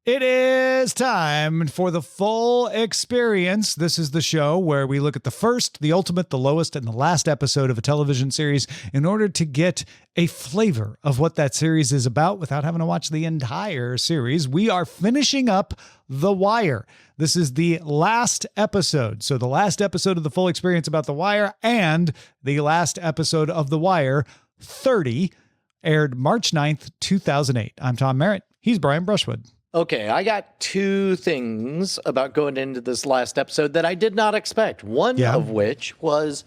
It is time for the full experience. This is the show where we look at the first, the ultimate, the lowest, and the last episode of a television series in order to get a flavor of what that series is about without having to watch the entire series. We are finishing up The Wire. This is the last episode. So the last episode of the full experience about The Wire and the last episode of The Wire 30 aired March 9th, 2008. I'm Tom Merritt. He's Brian Brushwood. Okay, I got two things about going into this last episode that I did not expect. One of which was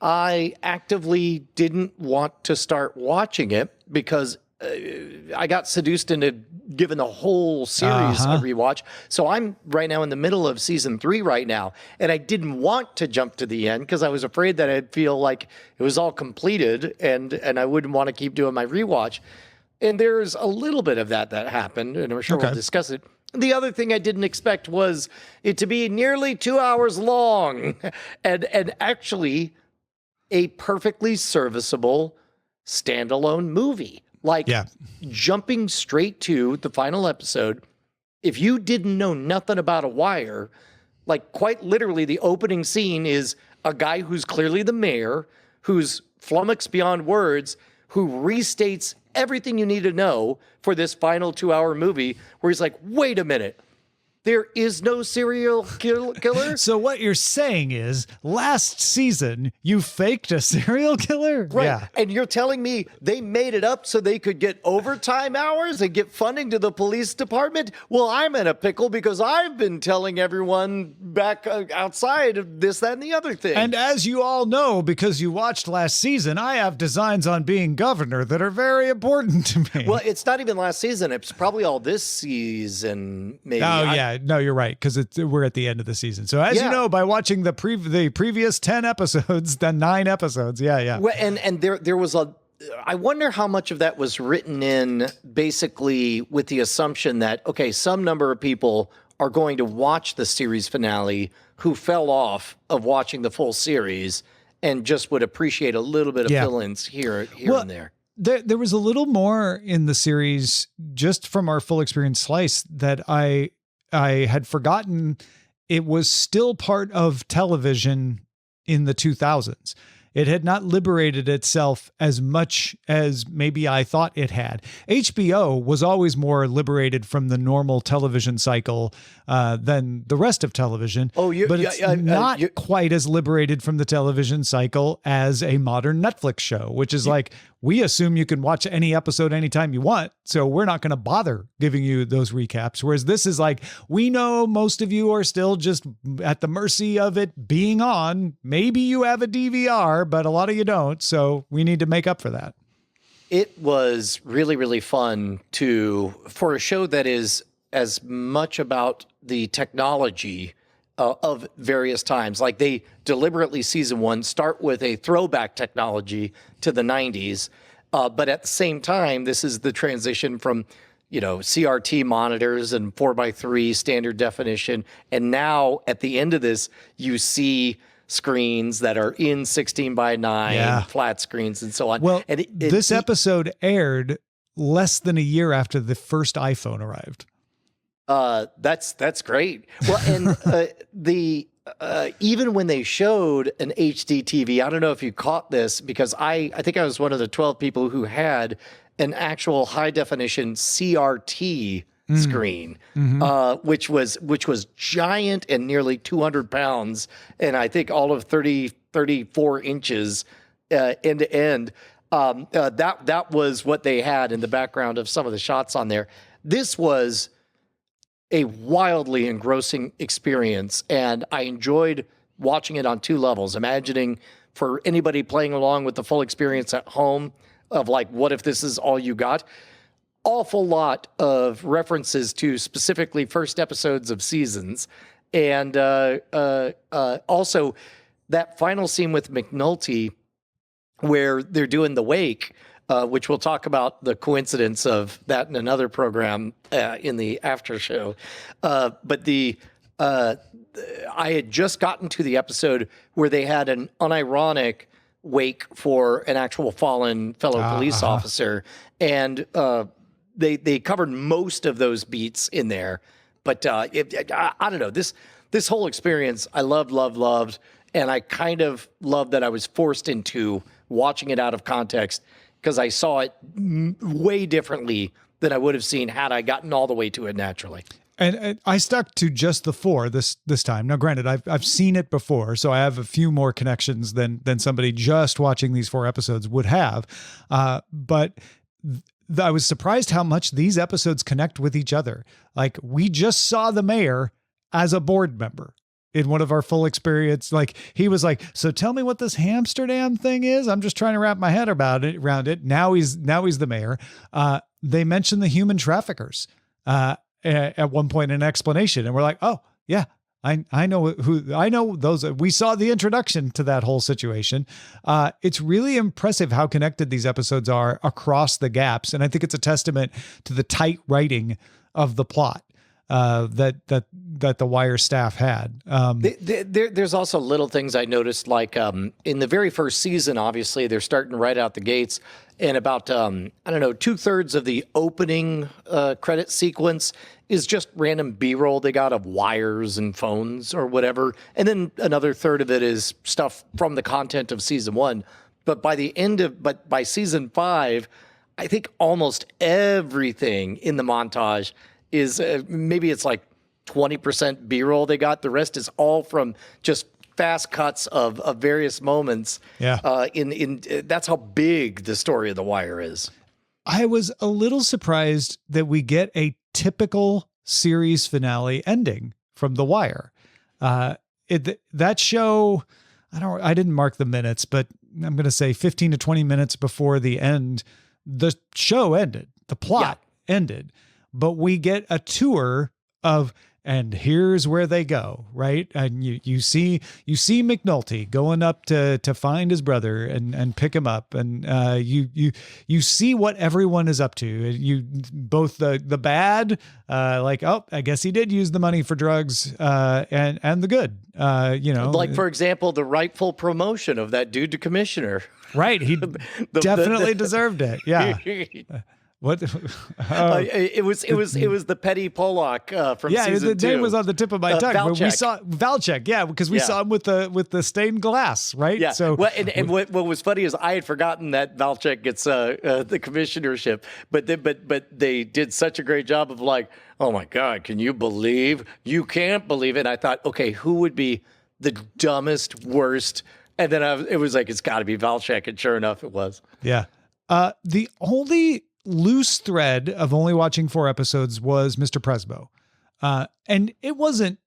I actively didn't want to start watching it because I got seduced into giving the whole series a rewatch. So I'm right now in the middle of season 3 right now, and I didn't want to jump to the end because I was afraid that I'd feel like it was all completed and I wouldn't want to keep doing my rewatch. And there's a little bit of that happened, and I'm sure we'll discuss it. The other thing I didn't expect was it to be nearly 2 hours long and actually a perfectly serviceable standalone movie. Like jumping straight to the final episode, if you didn't know nothing about a Wire, like quite literally the opening scene is a guy who's clearly the mayor, who's flummoxed beyond words, who restates everything you need to know for this final 2-hour movie, where he's like, wait a minute, there is no serial killer? So what you're saying is last season you faked a serial killer? Right. Yeah. And you're telling me they made it up so they could get overtime hours and get funding to the police department? Well, I'm in a pickle because I've been telling everyone back outside of this, that, and the other thing. And as you all know, because you watched last season, I have designs on being governor that are very important to me. Well, it's not even last season. It's probably all this season, maybe. Oh, yeah. No, you're right, because we're at the end of the season. So as you know, by watching the previous 10 episodes, the 9 episodes, Well, and there was I wonder how much of that was written in basically with the assumption that, okay, some number of people are going to watch the series finale who fell off of watching the full series and just would appreciate a little bit of fill-ins here and there. There was a little more in the series just from our full experience slice that I had forgotten it was still part of television in the 2000s. It had not liberated itself as much as maybe I thought it had. HBO was always more liberated from the normal television cycle than the rest of television. But it's not quite as liberated from the television cycle as a modern Netflix show, which is like, we assume you can watch any episode anytime you want, so we're not going to bother giving you those recaps. Whereas this is like, we know most of you are still just at the mercy of it being on. Maybe you have a DVR, but a lot of you don't, so we need to make up for that. It was really, really fun for a show that is as much about the technology of various times. Like they deliberately, season 1, start with a throwback technology to the 90s. But at the same time, this is the transition from, CRT monitors and 4:3 standard definition. And now at the end of this, you see screens that are in 16:9 flat screens and so on. Well, and this episode aired less than a year after the first iPhone arrived. That's great. Well, and even when they showed an HD TV, I don't know if you caught this because I think I was one of the 12 people who had an actual high definition CRT screen, which was giant and nearly 200 pounds, and I think all of 34 inches end to end. That was what they had in the background of some of the shots on there. This was a wildly engrossing experience, and I enjoyed watching it on 2 levels. Imagining for anybody playing along with the full experience at home of like, what if this is all you got? Awful lot of references to specifically first episodes of seasons. And also that final scene with McNulty where they're doing the wake, which we'll talk about the coincidence of that in another program in the after show. But I had just gotten to the episode where they had an unironic wake for an actual fallen fellow police officer. And they covered most of those beats in there. But I don't know, this whole experience I loved, and I kind of love that I was forced into watching it out of context because I saw it way differently than I would have seen had I gotten all the way to it naturally. And I stuck to just the 4 this time. Now, granted, I've seen it before, so I have a few more connections than somebody just watching these 4 episodes would have. But I was surprised how much these episodes connect with each other. Like, we just saw the mayor as a board member in one of our full experience. Like, he was like, so tell me what this Amsterdam thing is. I'm just trying to wrap my head around it. Now he's the mayor. They mentioned the human traffickers at one point in an explanation. And we're like, oh yeah, I know those. We saw the introduction to that whole situation. It's really impressive how connected these episodes are across the gaps. And I think it's a testament to the tight writing of the plot that the Wire staff had. There's also little things I noticed, like in the very first season, obviously they're starting right out the gates, and about 2/3 of the opening credit sequence is just random B-roll they got of wires and phones or whatever, and then another third of it is stuff from the content of season 1. But by season 5, I think almost everything in the montage is maybe it's like 20% B-roll they got. The rest is all from just fast cuts of various moments. Yeah. That's how big the story of The Wire is. I was a little surprised that we get a typical series finale ending from The Wire. That show, I didn't mark the minutes, but I'm going to say 15 to 20 minutes before the end, the show ended, the plot ended, but we get a tour of, and here's where they go, right? And you see McNulty going up to find his brother and pick him up, and you see what everyone is up to. You both the bad, like, oh, I guess he did use the money for drugs, and the good, like, for example, the rightful promotion of that dude to commissioner. Right, he definitely deserved it. Yeah. What? It was the Petty Pollock from season 2. The name was on the tip of my tongue. Valchek. We saw Valchek, because we saw him with the stained glass, right? Yeah. So, and what was funny is I had forgotten that Valchek gets the commissionership, but they did such a great job of like, oh my God, can you believe? You can't believe it. And I thought, okay, who would be the dumbest, worst? And then it was like, it's got to be Valchek, and sure enough, it was. Yeah. The only loose thread of only watching 4 episodes was Mr. Presbo. And it wasn't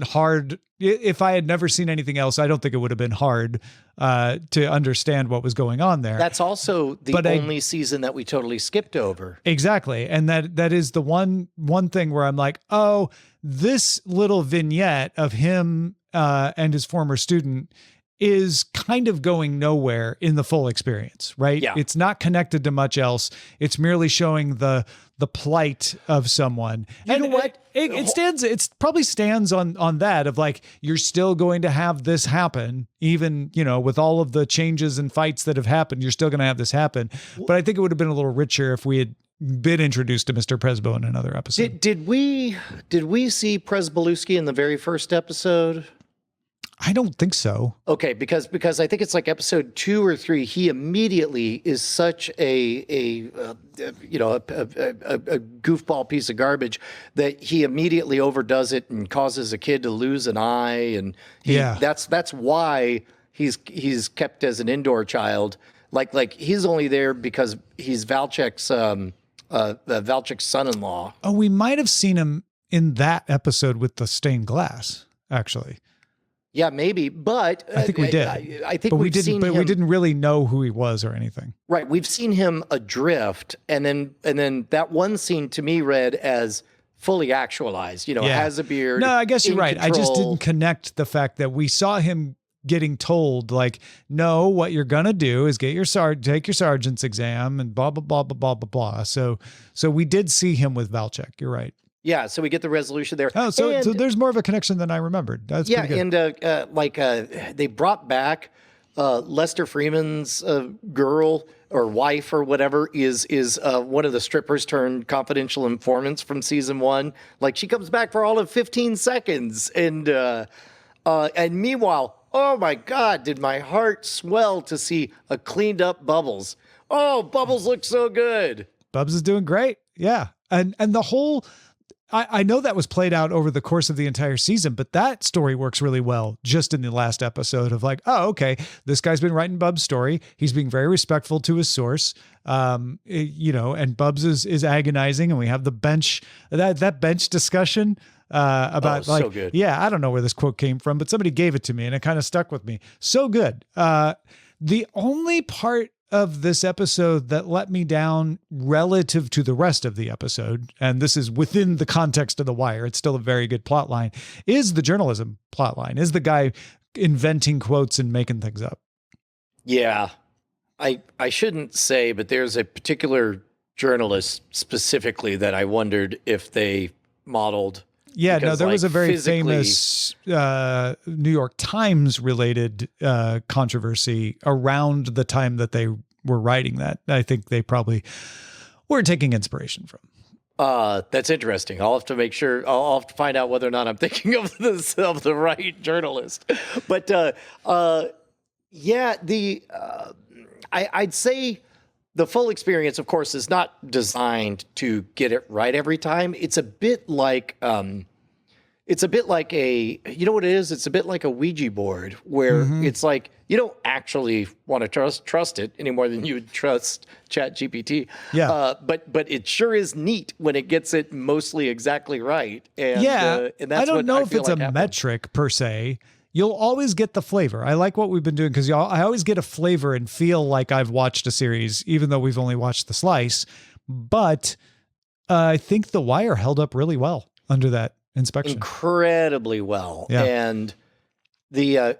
hard. If I had never seen anything else, I don't think it would have been hard to understand what was going on there. That's also the only season that we totally skipped over. Exactly. And that is the one thing where I'm like, oh, this little vignette of him and his former student is kind of going nowhere in the full experience, right? Yeah. It's not connected to much else. It's merely showing the plight of someone. You know what? It probably stands on that of like, you're still going to have this happen, even, with all of the changes and fights that have happened, you're still going to have this happen. But I think it would have been a little richer if we had been introduced to Mr. Presbo in another episode. Did we see Presbolewski in the very first episode? I don't think so. Okay, because I think it's like episode 2 or 3. He immediately is such a goofball piece of garbage that he immediately overdoes it and causes a kid to lose an eye, and that's why he's kept as an indoor child. Like he's only there because he's Valchek's son-in-law. Oh, we might have seen him in that episode with the stained glass, actually. Yeah, maybe, but I think we did. I think we didn't really know who he was or anything. Right, we've seen him adrift, and then that one scene to me read as fully actualized. Has a beard. No, I guess you're right. Control. I just didn't connect the fact that we saw him getting told, like, no, what you're gonna do is take your sergeant's exam and blah blah blah blah blah blah blah. So we did see him with Valchek. You're right. Yeah, so we get the resolution there. Oh, so there's more of a connection than I remembered. That's pretty good. And they brought back Lester Freeman's girl or wife or whatever is one of the strippers turned confidential informants from season 1. Like, she comes back for all of 15 seconds. And meanwhile, oh my God, did my heart swell to see a cleaned up Bubbles. Oh, Bubbles looks so good. Bubs is doing great. Yeah. And the whole, I know that was played out over the course of the entire season, but that story works really well just in the last episode of like, oh, okay, this guy's been writing Bubs' story. He's being very respectful to his source. And Bubs is agonizing, and we have the bench, that bench discussion about so good. Yeah, I don't know where this quote came from, but somebody gave it to me and it kind of stuck with me. So good. The only part of this episode that let me down relative to the rest of the episode, and this is within the context of The Wire, it's still a very good plot line, is the journalism plot line, is the guy inventing quotes and making things up. Yeah. I shouldn't say, but there's a particular journalist specifically that I wondered if they modeled. Yeah, because, no, there was a very physically famous New York Times related controversy around the time that they were writing that. I think they probably were taking inspiration from. That's interesting. I'll have to make sure. I'll have to find out whether or not I'm thinking of the right journalist. But I'd say the full experience, of course, is not designed to get it right every time. It's a bit like you know what it is? It's a bit like a Ouija board where it's like you don't actually want to trust it any more than you would trust ChatGPT. Yeah. But it sure is neat when it gets it mostly exactly right. And, and that's I don't know if it's like a metric per se. You'll always get the flavor. I like what we've been doing because I always get a flavor and feel like I've watched a series, even though we've only watched the slice. But I think The Wire held up really well under that inspection. Incredibly well. Yeah. And I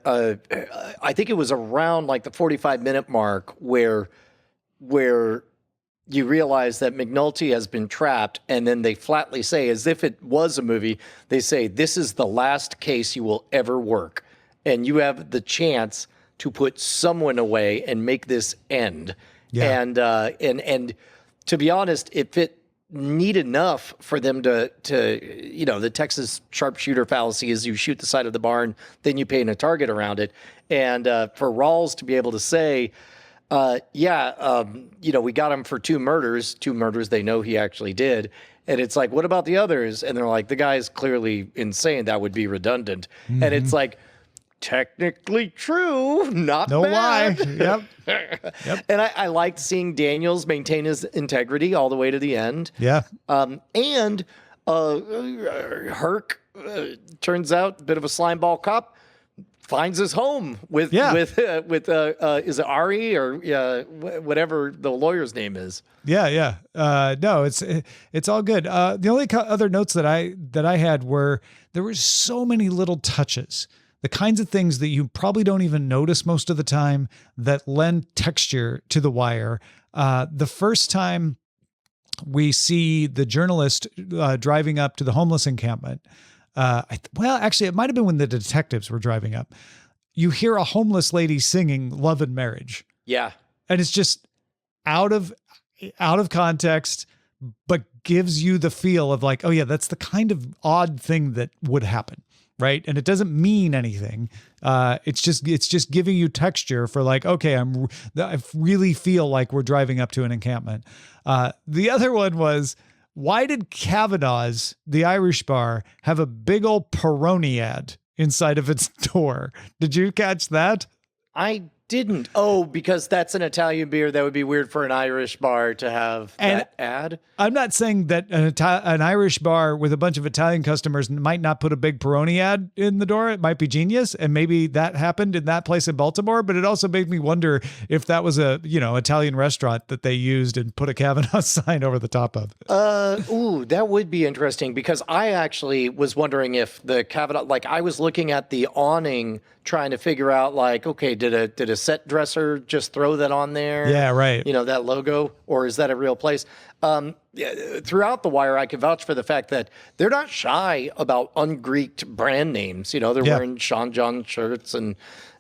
think it was around like the 45-minute mark where you realize that McNulty has been trapped, and then they flatly say, as if it was a movie, they say, this is the last case you will ever work, and you have the chance to put someone away and make this end. Yeah. And to be honest, it fit neat enough for them to the Texas sharpshooter fallacy is you shoot the side of the barn, then you paint a target around it. And for Rawls to be able to say, we got him for two murders they know he actually did. And it's like, what about the others? And they're like, the guy's clearly insane. That would be redundant. And it's like, technically true, not no bad. lie. Yep. And I liked seeing Daniels maintain his integrity all the way to the end. Yeah. And Herc turns out a bit of a slimeball cop, finds his home with is it Ari or whatever the lawyer's name is. Yeah. No, it's all good. The only other notes that I had were there were so many little touches, the kinds of things that you probably don't even notice most of the time that lend texture to The Wire. The first time we see the journalist driving up to the homeless encampment, actually, it might have been when the detectives were driving up. You hear a homeless lady singing Love and Marriage. Yeah. And it's just out of context, but gives you the feel of like, oh yeah, that's the kind of odd thing that would happen. Right. And it doesn't mean anything. It's just giving you texture for like, okay, I really feel like we're driving up to an encampment. The other one was, why did Kavanaugh's, the Irish bar, have a big old Peroni ad inside of its door? Did you catch that? I didn't. Oh, because that's an Italian beer. That would be weird for an Irish bar to have that ad. I'm not saying that an Irish bar with a bunch of Italian customers might not put a big Peroni ad in the door. It might be genius. And maybe that happened in that place in Baltimore, but it also made me wonder if that was a, Italian restaurant that they used and put a Kavanaugh sign over the top of. That would be interesting because I actually was wondering if the Kavanaugh, like I was looking at the awning trying to figure out like, okay, did a set dresser just throw that on there? Yeah, right. You know, that logo, or is that a real place? Throughout The Wire, I can vouch for the fact that they're not shy about ungreeked brand names. You know, they're wearing Sean John shirts and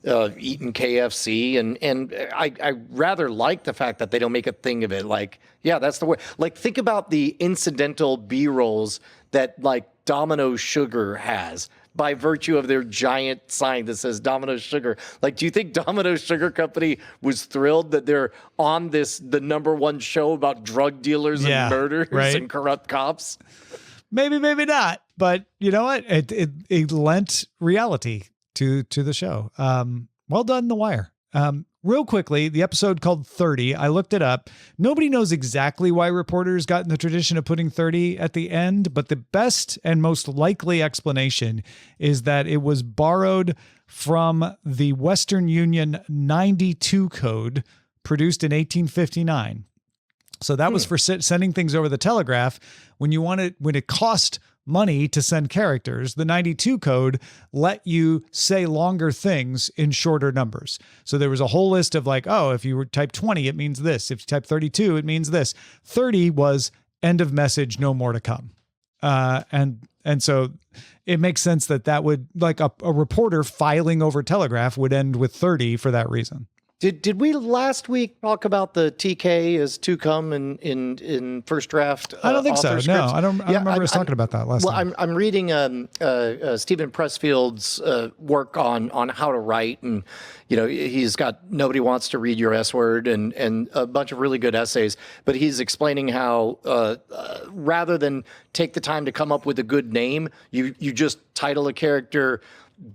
eating KFC, and I rather like the fact that they don't make a thing of it. Like, yeah, that's the way. Like, think about the incidental B-rolls that like Domino's Sugar has by virtue of their giant sign that says Domino's Sugar. Like, do you think Domino's Sugar Company was thrilled that they're on the #1 show about drug dealers and murders and corrupt cops? Maybe, maybe not. But you know what? It lent reality to the show. Well done, The Wire. Real quickly, the episode called 30, I looked it up. Nobody knows exactly why reporters got in the tradition of putting 30 at the end, but the best and most likely explanation is that it was borrowed from the Western Union 92 code produced in 1859. So that was for sending things over the telegraph. When it cost money to send characters, the 92 code let you say longer things in shorter numbers. So there was a whole list of like, oh, if you type 20, it means this. If you type 32, it means this. 30 was end of message, no more to come. And so it makes sense that would, like a reporter filing over telegraph would end with 30 for that reason. Did we last week talk about the TK as to come in first draft? I don't think so. Scripts? No, I don't remember us talking about that last time. I'm reading Stephen Pressfield's work on how to write, and you know, he's got Nobody Wants to Read Your S Word and a bunch of really good essays. But he's explaining how rather than take the time to come up with a good name, you just title a character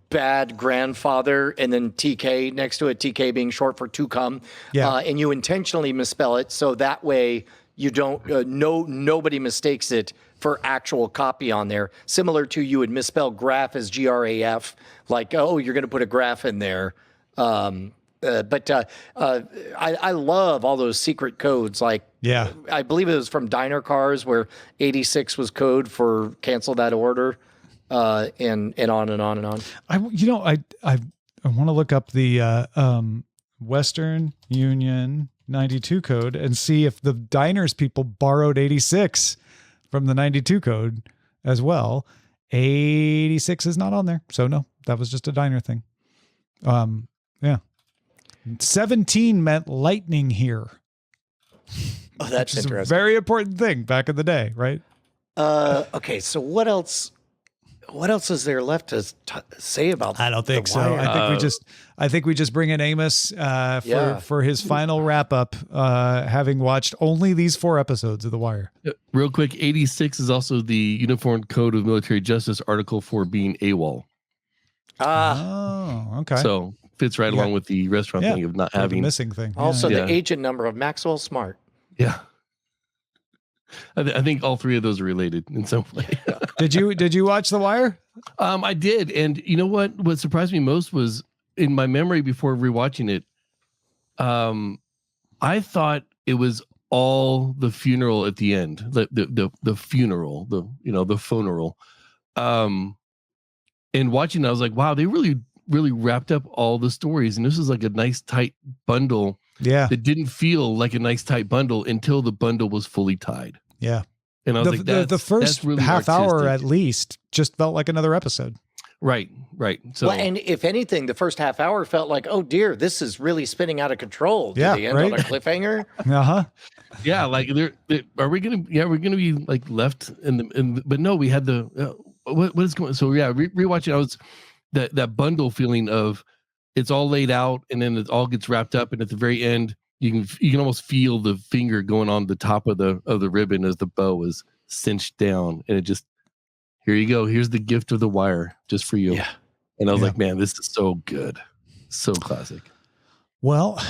Bad Grandfather and then TK next to it, TK being short for to come. And you intentionally misspell it so that way you don't nobody mistakes it for actual copy on there. Similar to you would misspell graph as graf, like, oh, you're going to put a graph in there. But I love all those secret codes. Like, I believe it was from Diner Cars where 86 was code for cancel that order. And on and on and on. I want to look up the Western Union 92 code and see if the Diners people borrowed 86 from the 92 code as well. 86 is not on there. So no, that was just a Diner thing. 17 meant lightning here. Oh, that's interesting. A very important thing back in the day, right? Okay, so what else is there left to say about? I don't think so. I think we just bring in Amos for his final wrap up, having watched only these 4 episodes of The Wire. Real quick, 86 is also the Uniform Code of Military Justice article for being AWOL. Oh, okay. So fits right along with the restaurant thing of not having the missing thing. Also, the agent number of Maxwell Smart. Yeah. I think all 3 of those are related in some way. Did you watch The Wire? I did, and you know what surprised me most was in my memory before rewatching it. I thought it was all the funeral at the end, the funeral, the funeral. And watching, I was like, wow, they really wrapped up all the stories, and this is like a nice tight bundle. Yeah, it didn't feel like a nice tight bundle until the bundle was fully tied. Yeah. And I was like, the first really half hour at least just felt like another episode. Right. So, well, and if anything, the first half hour felt like, oh dear, this is really spinning out of control. Did they end on a cliffhanger? Yeah, like we're gonna be like left but no, we had the what is going. So rewatching, I was that bundle feeling of it's all laid out and then it all gets wrapped up, and at the very end you can almost feel the finger going on the top of the ribbon as the bow is cinched down, and it just, here you go, here's the gift of The Wire just for you. And I was like, man, this is so good, so classic. Well,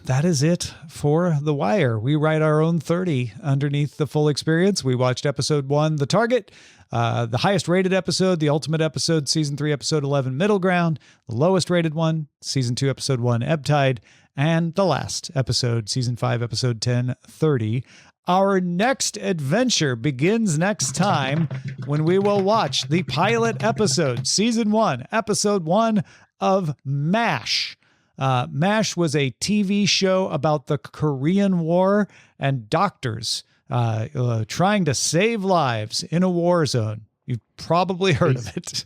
that is it for The Wire. We write our own 30 underneath the full experience. We watched episode 1, The Target, the highest rated episode, the ultimate episode, season 3, episode 11, Middle Ground, the lowest rated one, season 2, episode 1, Ebb Tide, and the last episode, season 5, episode 10, 30. Our next adventure begins next time when we will watch the pilot episode, season 1, episode 1 of MASH. MASH was a TV show about the Korean War and doctors trying to save lives in a war zone. You've probably heard of it.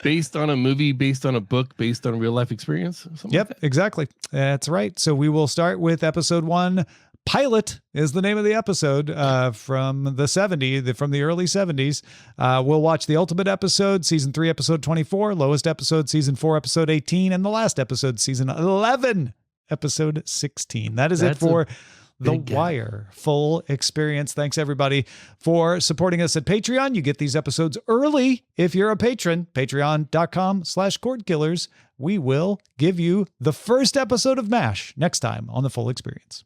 Based on a movie, based on a book, based on real life experience. Yep, like exactly. That's right. So we will start with episode 1. Pilot is the name of the episode from the early 70s. We'll watch the ultimate episode, season 3, episode 24, lowest episode, season 4, episode 18, and the last episode, season 11, episode 16. That's it for The Wire full experience. Thanks everybody for supporting us at Patreon. You get these episodes early if you're a patron. Patreon.com/Cordkillers. We will give you the first episode of MASH next time on The Full Experience.